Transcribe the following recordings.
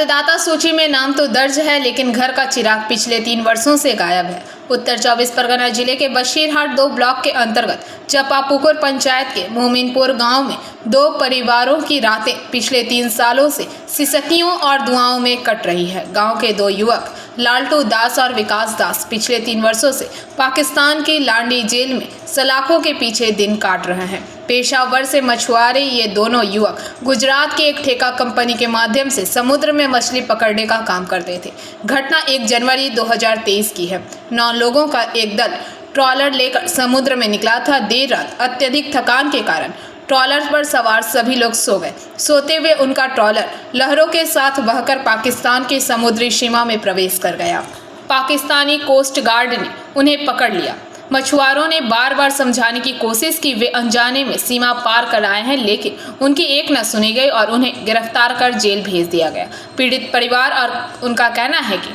मतदाता सूची में नाम तो दर्ज है, लेकिन घर का चिराग पिछले 3 वर्षों से गायब है। उत्तर 24 परगना जिले के बशीरहाट 2 ब्लॉक के अंतर्गत चपापुकुर पंचायत के मोमिनपुर गांव में 2 परिवारों की रातें पिछले 3 सालों से सिसकियों और दुआओं में कट रही है। गांव के 2 युवक लालटू दास और विकास दास पिछले 3 वर्षों से पाकिस्तान की लांडी जेल में सलाखों के पीछे दिन काट रहे हैं। पेशावर से मछुआरे ये दोनों युवक गुजरात की एक ठेका कंपनी के माध्यम से समुद्र में मछली पकड़ने का काम करते थे। घटना 1 जनवरी 2023 की है। 9 लोगों का एक दल ट्रॉलर लेकर समुद्र में निकला था। देर रात अत्यधिक थकान के कारण ट्रॉलर पर सवार सभी लोग सो गए। सोते हुए उनका ट्रॉलर लहरों के साथ बहकर पाकिस्तान की समुद्री सीमा में प्रवेश कर गया। पाकिस्तानी कोस्ट गार्ड ने उन्हें पकड़ लिया। मछुआरों ने बार बार समझाने की कोशिश की, वे अनजाने में सीमा पार कर आए हैं, लेकिन उनकी एक न सुनी गई और उन्हें गिरफ्तार कर जेल भेज दिया गया। पीड़ित परिवार और उनका कहना है कि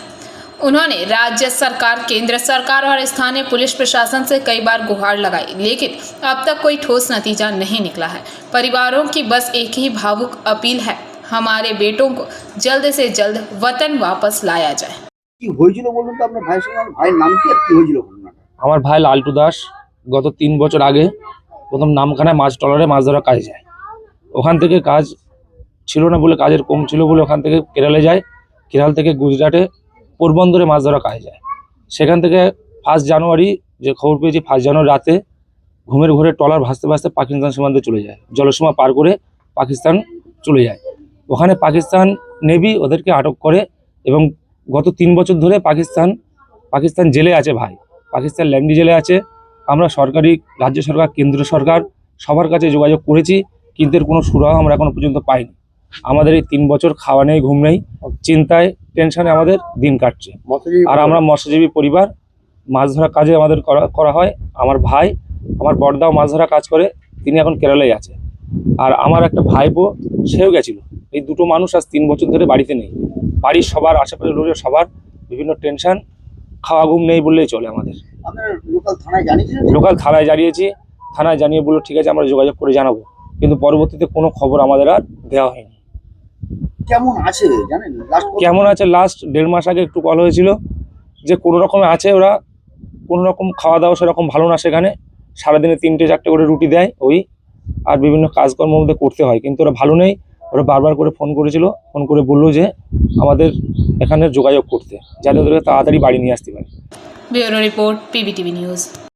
उन्होंने राज्य सरकार, केंद्र सरकार और स्थानीय पुलिस प्रशासन से कई बार गुहार लगाई, लेकिन अब तक कोई ठोस नतीजा नहीं निकला है। परिवारों की बस एक ही भावुक अपील है, हमारे बेटों को जल्द से जल्द वतन वापस लाया जाए। আমার ভাই লালটু দাস গত 3 বছর আগে প্রথম নামখানায় মাছ ট্রলারে মাছ ধরা কাজে যায়। ওখান থেকে কাজ ছিল না বলে, কাজের কম ছিল বলে ওখান থেকে কেরালে যায়। কেরাল থেকে গুজরাটে পোরবন্দরে মাছ ধরা কাজে যায়। সেখান থেকে 1 জানুয়ারি যে খবর পেয়েছি, 1 জানুয়ারি রাতে ঘুমের ঘোরে ট্রলার ভাসতে ভাসতে পাকিস্তান সীমান্তে চলে যায়, জলসীমা পার করে পাকিস্তান চলে যায়। ওখানে পাকিস্তান নেভি ওদেরকে আটক করে এবং গত 3 বছর ধরে পাকিস্তান জেলে আছে ভাই, পাকিস্তান ল্যান্ডি জেলে আছে। আমরা সরকারি, রাজ্য সরকার, কেন্দ্র সরকার সবার কাছে যোগাযোগ করেছি, কিন্তু এর কোনো সুরাহা আমরা এখনো পর্যন্ত পাইনি। আমাদের এই 3 বছর খাওয়া নেই, ঘুম নেই, চিন্তায়, টেনশনে আমাদের দিন কাটছে। আর আমরা মৎস্যজীবী পরিবার, মাছ ধরা কাজে আমাদের করা হয়। আমার ভাই, আমার বড়দাও মাছ ধরা কাজ করে, তিনি এখন কেরালায় আছে। আর আমার একটা ভাইপো, সেও গেছিল। এই দুটো মানুষ আজ 3 বছর ধরে বাড়িতে নেই। বাড়ির সবার, আশেপাশের লোকের সবার বিভিন্ন টেনশন, খাওয়া ঘুম নেই বললেই চলে। আমাদের লোকাল থানায় জানিয়েছি, থানায় জানিয়ে বললো ঠিক আছে আমরা যোগাযোগ করে জানাবো, কিন্তু পরবর্তীতে কোনো খবর আমাদের আর দেওয়া হয়নি। কেমন আছে লাস্ট 1.5 মাস আগে একটু কল হয়েছিল যে কোনো রকমে আছে, ওরা কোনো রকম খাওয়া দাওয়া সেরকম ভালো না, সেখানে সারাদিনে 3-4টে করে রুটি দেয় ওই, আর বিভিন্ন কাজকর্মের মধ্যে করতে হয়, কিন্তু ওরা ভালো নেই। ওরা বারবার করে ফোন করেছিল, ফোন করে বললো যে আমাদের এখানে যোগাযোগ করতে, যাতে ওদেরকে তাড়াতাড়ি বাড়ি নিয়ে আসতে পারে। Bureau report, PBTV news.